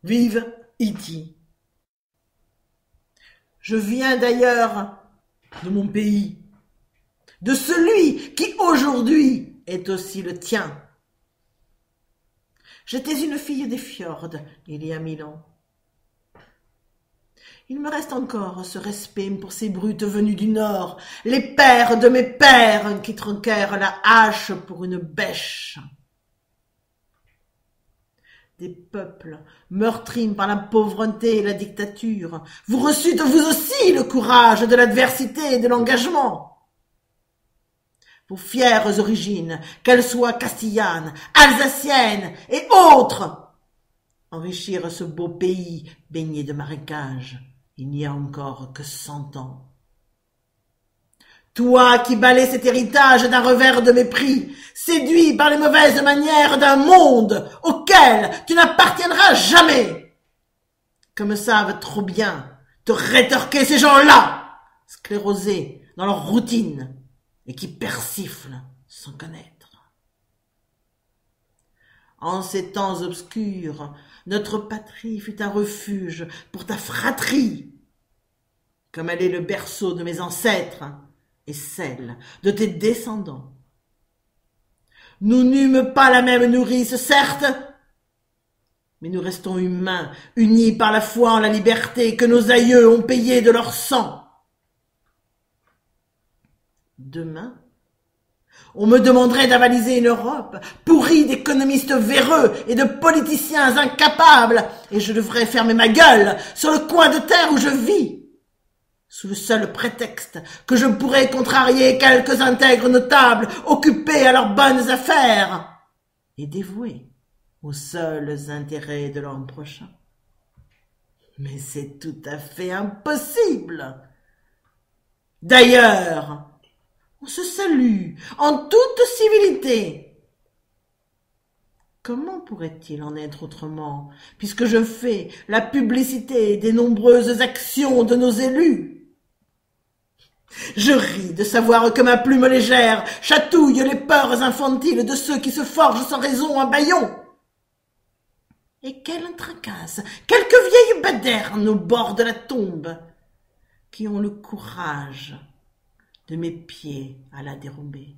Vive Iti. Je viens d'ailleurs de mon pays, de celui qui aujourd'hui est aussi le tien. J'étais une fille des fjords il y a 1000 ans. Il me reste encore ce respect pour ces brutes venues du Nord, les pères de mes pères qui tronquèrent la hache pour une bêche. Des peuples meurtris par la pauvreté et la dictature, vous reçûtes vous aussi le courage de l'adversité et de l'engagement. Vos fières origines, qu'elles soient castillanes, alsaciennes et autres, enrichirent ce beau pays baigné de marécages il n'y a encore que 100 ans. Toi qui balais cet héritage d'un revers de mépris, séduit par les mauvaises manières d'un monde auquel tu n'appartiendras jamais, comme savent trop bien te rétorquer ces gens-là, sclérosés dans leur routine et qui persiflent sans connaître. En ces temps obscurs, notre patrie fut un refuge pour ta fratrie, comme elle est le berceau de mes ancêtres et celle de tes descendants. Nous n'eûmes pas la même nourrice, certes, mais nous restons humains, unis par la foi en la liberté que nos aïeux ont payée de leur sang. Demain, on me demanderait d'avaliser une Europe pourrie d'économistes véreux et de politiciens incapables, et je devrais fermer ma gueule sur le coin de terre où je vis, sous le seul prétexte que je pourrais contrarier quelques intègres notables occupés à leurs bonnes affaires et dévoués aux seuls intérêts de l'an prochain. Mais c'est tout à fait impossible. D'ailleurs, on se salue en toute civilité. Comment pourrait-il en être autrement, puisque je fais la publicité des nombreuses actions de nos élus? Je ris de savoir que ma plume légère chatouille les peurs infantiles de ceux qui se forgent sans raison un bâillon. Et quelle tracasse, quelques vieilles badernes au bord de la tombe, qui ont le courage de mes pieds à la dérober.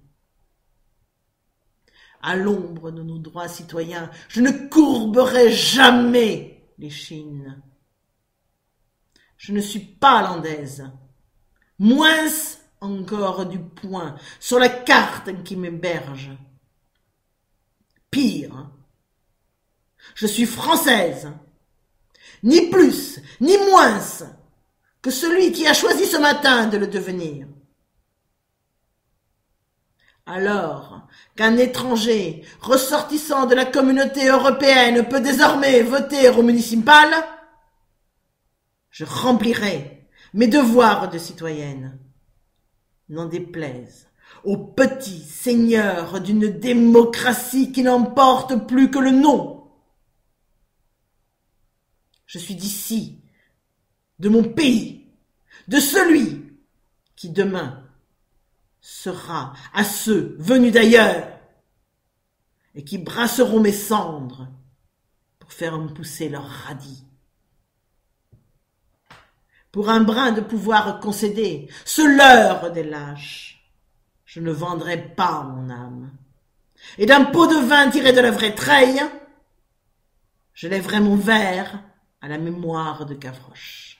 À l'ombre de nos droits citoyens, je ne courberai jamais l'échine. Je ne suis pas landaise, moins encore du poing sur la carte qui m'héberge. Pire, je suis française, ni plus, ni moins que celui qui a choisi ce matin de le devenir. Alors qu'un étranger ressortissant de la communauté européenne peut désormais voter au municipal, je remplirai mes devoirs de citoyenne, n'en déplaise aux petits seigneurs d'une démocratie qui n'emporte plus que le nom. Je suis d'ici, de mon pays, de celui qui demain sera à ceux venus d'ailleurs et qui brasseront mes cendres pour faire me pousser leurs radis. Pour un brin de pouvoir concédé, ce leurre des lâches, je ne vendrai pas mon âme. Et d'un pot de vin tiré de la vraie treille, je lèverai mon verre à la mémoire de Gavroche.